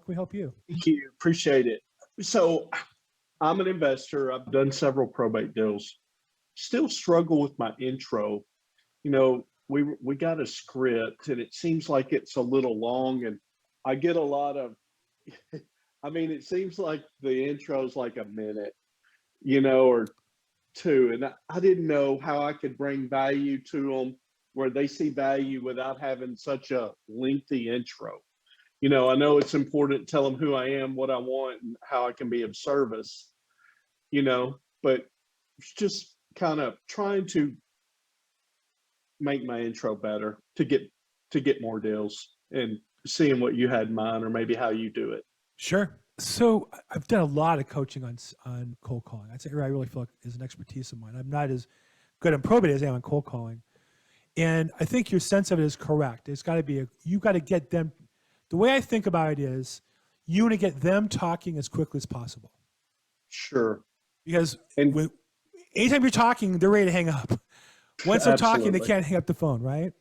can we help you? Thank you. Appreciate it. So I'm an investor. I've done several probate deals. Still struggle with my intro. We got a script and it seems like it's a little long and I get a lot of it seems like the intro is like a minute, or two. And I didn't know how I could bring value to them where they see value without having such a lengthy intro. I know it's important to tell them who I am, what I want, and how I can be of service, but it's just kind of trying to make my intro better to get more deals and seeing what you had in mind or maybe how you do it. Sure. So I've done a lot of coaching on cold calling. That's an area I really feel like is an expertise of mine. I'm not as good on probate as I am on cold calling. And I think your sense of it is correct. It's got to be, you got to get them. The way I think about it is you want to get them talking as quickly as possible. Sure. Because anytime you're talking, they're ready to hang up. Once they're talking, they can't hang up the phone, right?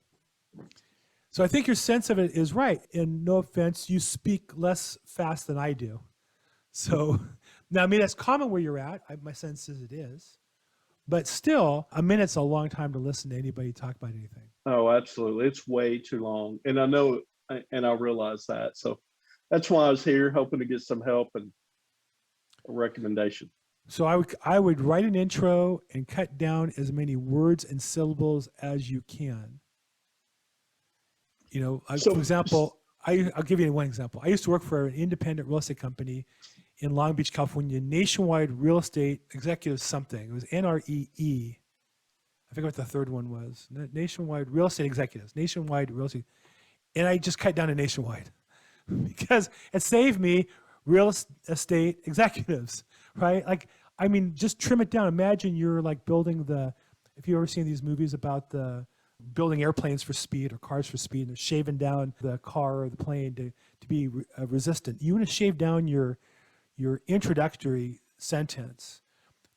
So I think your sense of it is right. And no offense, you speak less fast than I do. So now, that's common where you're at. My sense is it is. But still, a minute's a long time to listen to anybody talk about anything. Oh, absolutely. It's way too long. And I know, and I realize that. So that's why I was here, hoping to get some help and a recommendation. So I would write an intro and cut down as many words and syllables as you can. For example, I'll give you one example. I used to work for an independent real estate company in Long Beach, California, Nationwide Real Estate Executive something. It was NREE. I forget what the third one was. Nationwide Real Estate Executives. Nationwide Real Estate. And I just cut down to Nationwide because it saved me real estate executives, right? Just trim it down. Imagine you're like building if you've ever seen these movies about the building airplanes for speed or cars for speed, and they're shaving down the car or the plane to be resistant. You want to shave down your introductory sentence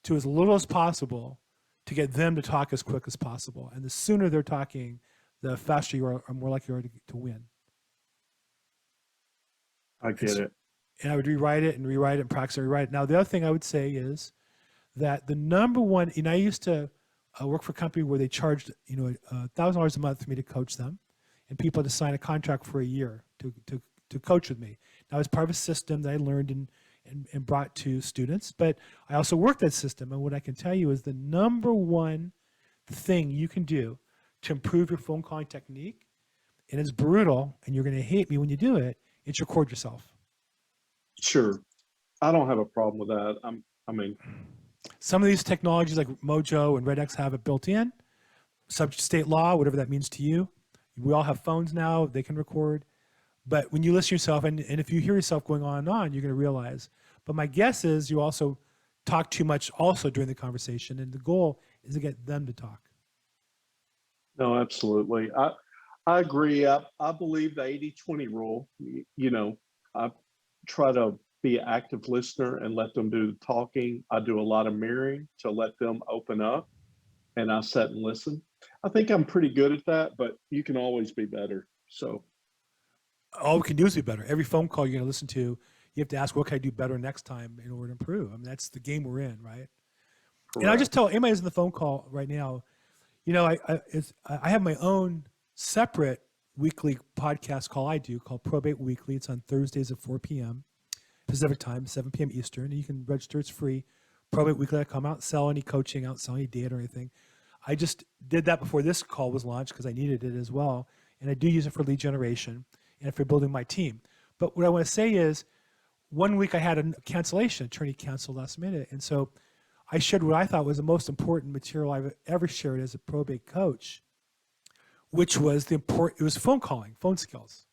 to as little as possible to get them to talk as quick as possible. And the sooner they're talking, the faster you are more likely you are to win. I get it. And I would rewrite it and practice and rewrite it. Now, the other thing I would say is that the number one, I used to work for a company where they charged, $1,000 a month for me to coach them, and people had to sign a contract for a year to coach with me. Now, it's part of a system that I learned and brought to students, but I also worked that system. And what I can tell you is the number one thing you can do to improve your phone calling technique, and it's brutal, and you're going to hate me when you do it, it's record yourself. Sure. I don't have a problem with that. Some of these technologies like Mojo and RedX have it built in, subject to state law, whatever that means to you. We all have phones now, they can record. But when you listen to yourself, and if you hear yourself going on and on, you're going to realize. But my guess is you also talk too much also during the conversation, and the goal is to get them to talk. No, absolutely. I agree. I believe the 80-20 rule. I try to be an active listener and let them do the talking. I do a lot of mirroring to let them open up, and I sit and listen. I think I'm pretty good at that, but you can always be better. So all we can do is be better. Every phone call you're going to listen to, you have to ask, what can I do better next time in order to improve? That's the game we're in, right? Correct. And I'll just tell anybody who's in the phone call right now, I have my own separate weekly podcast call I do called Probate Weekly. It's on Thursdays at 4 p.m. Pacific time, 7 p.m. Eastern. And you can register. It's free. ProbateWeekly.com. I don't sell any coaching, I don't sell any data or anything. I just did that before this call was launched because I needed it as well. And I do use it for lead generation and for building my team. But what I want to say is, one week I had a cancellation. Attorney canceled last minute. And so I shared what I thought was the most important material I've ever shared as a probate coach, which was it was phone calling, phone skills.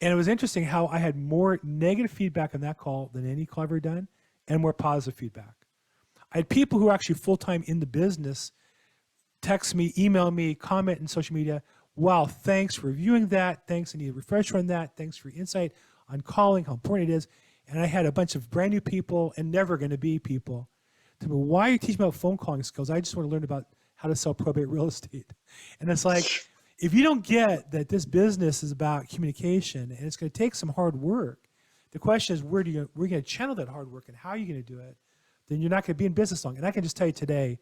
And it was interesting how I had more negative feedback on that call than any call I've ever done, and more positive feedback. I had people who are actually full-time in the business text me, email me, comment in social media, wow, thanks for reviewing that. Thanks, I need a refresher on that. Thanks for your insight on calling, how important it is. And I had a bunch of brand new people and never going to be people tell me, why are you teaching about phone calling skills? I just want to learn about how to sell probate real estate. And it's like, if you don't get that this business is about communication and it's going to take some hard work, The question is, where you going to channel that hard work and how are you going to do it? Then you're not going to be in business long. And I can just tell you today,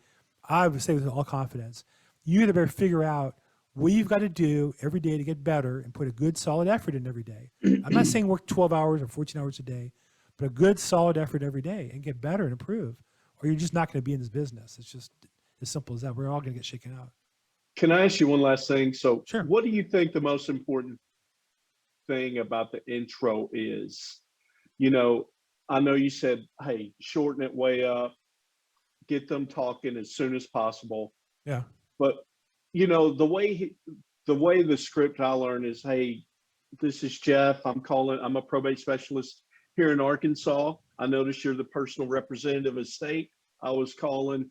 I would say with all confidence, you either better figure out what you've got to do every day to get better and put a good solid effort in every day. I'm not saying work 12 hours or 14 hours a day, but a good solid effort every day and get better and improve, or you're just not going to be in this business. It's just as simple as that. We're all going to get shaken out. Can I ask you one last thing? So Sure. what do you think the most important thing about the intro is? You know, I know you said, hey, shorten it way up, get them talking as soon as possible. Yeah. But, you know, the way the script I learned is, hey, this is Jeff. I'm a probate specialist here in Arkansas. I noticed you're the personal representative of state. I was calling,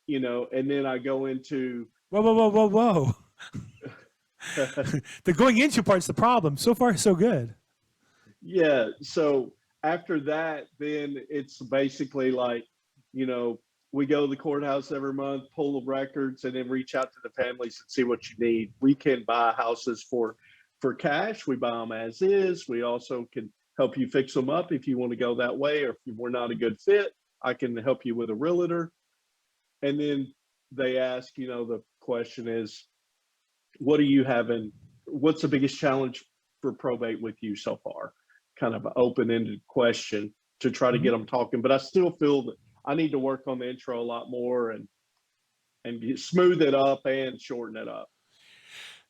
you know, and then I go into Whoa. The going into part's the problem. So far, so good. Yeah. So after that, then it's basically like, you know, we go to the courthouse every month, pull the records, and then reach out to the families and see what you need. We can buy houses for cash. We buy them as is. We also can help you fix them up if you want to go that way, or if we're not a good fit, I can help you with a realtor. And then they ask, you know, the question is, what are you having? What's the biggest challenge for probate with you so far? Kind of an open-ended question to try to get them talking. But I still feel that I need to work on the intro a lot more and smooth it up and shorten it up.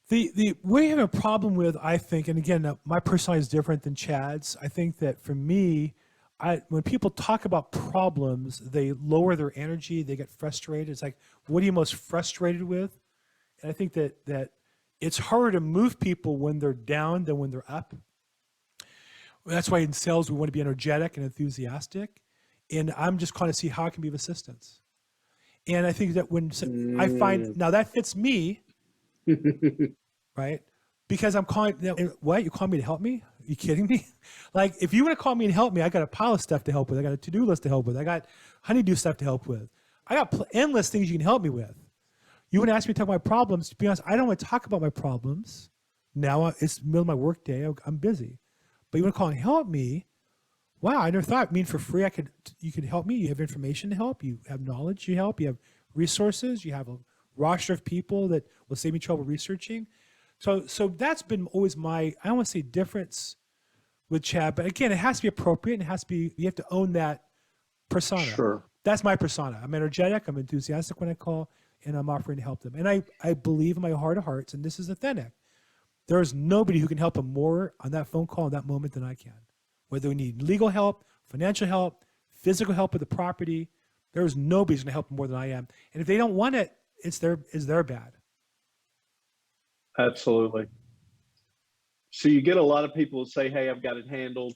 The we have a problem with, I think, and again, my personality is different than Chad's. I think that for me, when people talk about problems, they lower their energy, they get frustrated. It's like, what are you most frustrated with? And I think that it's harder to move people when they're down than when they're up. That's why in sales, we want to be energetic and enthusiastic. And I'm just calling to see how I can be of assistance. And I think that I find, now that fits me, right? Because I'm calling, what? You call me to help me? Are you kidding me? Like, if you want to call me and help me, I got a pile of stuff to help with. I got a to-do list to help with. I got honeydew stuff to help with. I got endless things you can help me with. You want to ask me to talk about my problems. To be honest, I don't want to talk about my problems. Now it's the middle of my work day. I'm busy. But you want to call and help me? Wow, I never thought. I mean, for free, you could help me. You have information to help. You have knowledge to help. You have resources. You have a roster of people that will save me trouble researching. So that's been always I don't want to say difference with Chad, but again, it has to be appropriate and you have to own that persona. Sure. That's my persona. I'm energetic. I'm enthusiastic when I call, and I'm offering to help them. And I believe in my heart of hearts, and this is authentic, there is nobody who can help them more on that phone call in that moment than I can. Whether we need legal help, financial help, physical help with the property, there is nobody who's going to help them more than I am. And if they don't want it, it's their bad. Absolutely. So you get a lot of people who say, hey, I've got it handled,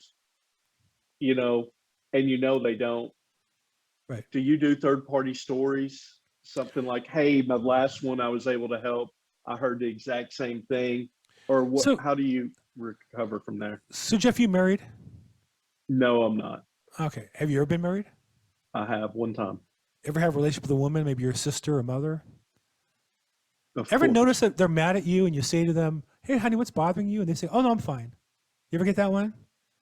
you know, and you know they don't. Right. Do you do third-party stories? Something like, hey, my last one I was able to help, I heard the exact same thing. Or what? So, how do you recover from there? So, Jeff, you married? No, I'm not. Okay. Have you ever been married? I have, one time. Ever have a relationship with a woman, maybe your sister or mother? Ever notice that they're mad at you and you say to them, hey, honey, what's bothering you? And they say, oh, no, I'm fine. You ever get that one?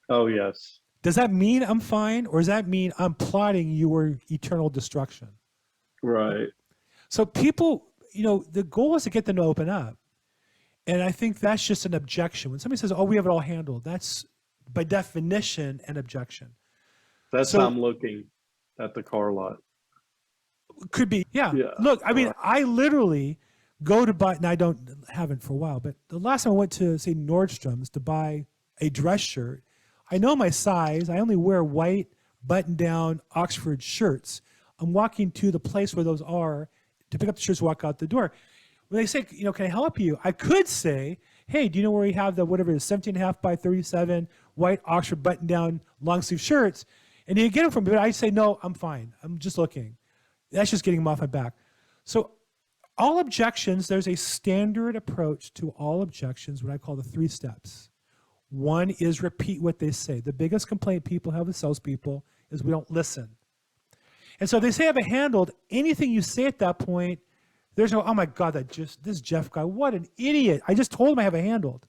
Oh, yes. Does that mean I'm fine? Or does that mean I'm plotting your eternal destruction? Right. So people, you know, the goal is to get them to open up. And I think that's just an objection. When somebody says, oh, we have it all handled, that's by definition an objection. That's how I'm looking at the car lot. Could be. Yeah. Look, I mean, I literally go to buy, and I haven't for a while, but the last time I went to, say, Nordstrom's to buy a dress shirt, I know my size. I only wear white button-down Oxford shirts. I'm walking to the place where those are to pick up the shirts, walk out the door. When they say, you know, can I help you? I could say, hey, do you know where we have the, whatever it is, 17.5 by 37 white Oxford button-down long sleeve shirts? And you get them from me, but I say, no, I'm fine. I'm just looking. That's just getting them off my back. So all objections, there's a standard approach to all objections, what I call the 3 steps. One is repeat what they say. The biggest complaint people have with salespeople is we don't listen. And so they say I have it handled. Anything you say at that point, there's no, oh my God, this Jeff guy, what an idiot. I just told him I have it handled.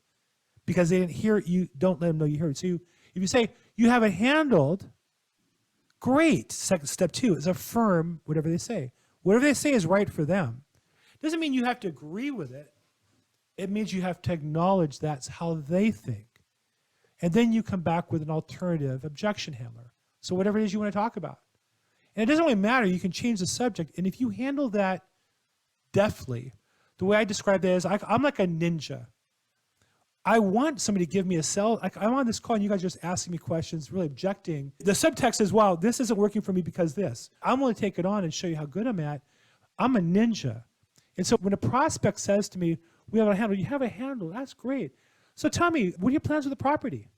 Because they didn't hear it, you don't let them know you heard it. So If you say you have it handled, great. Step 2 is affirm whatever they say. Whatever they say is right for them. Doesn't mean you have to agree with it. It means you have to acknowledge that's how they think. And then you come back with an alternative objection handler. So whatever it is you want to talk about. And it doesn't really matter. You can change the subject. And if you handle that deftly, the way I describe it is I'm like a ninja. I want somebody to give me a cell. I'm on this call and you guys are just asking me questions, really objecting. The subtext is, wow, this isn't working for me because this. I'm going to take it on and show you how good I'm at. I'm a ninja. And so when a prospect says to me, we have a handle, you have a handle, that's great. So tell me, what are your plans with the property?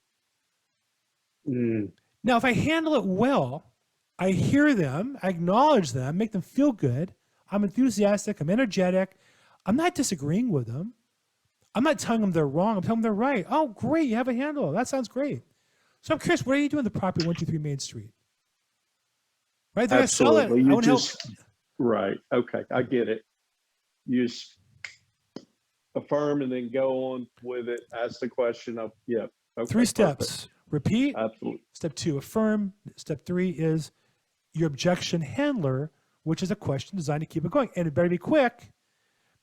Now, if I handle it well, I hear them, I acknowledge them, make them feel good. I'm enthusiastic, I'm energetic. I'm not disagreeing with them. I'm not telling them they're wrong. I'm telling them they're right. Oh, great, you have a handle. That sounds great. So I'm curious, what are you doing the property 123 Main Street? Right? They're going to sell it. Absolutely. I want to help. Right. Okay. I get it. You just affirm and then go on with it. Ask the question of, yeah. Okay, 3 steps. perfect. Repeat. Absolutely. Step 2, affirm. Step 3 is your objection handler, which is a question designed to keep it going. And it better be quick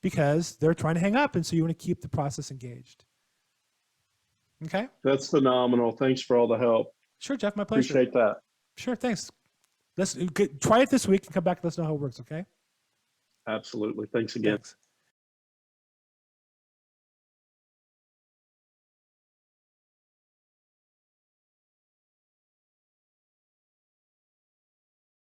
because they're trying to hang up. And so you want to keep the process engaged. Okay? That's phenomenal. Thanks for all the help. Sure, Jeff. My pleasure. Appreciate that. Sure. Thanks. Let's try it this week and come back and let us know how it works. Okay? Absolutely. Thanks again. Thanks.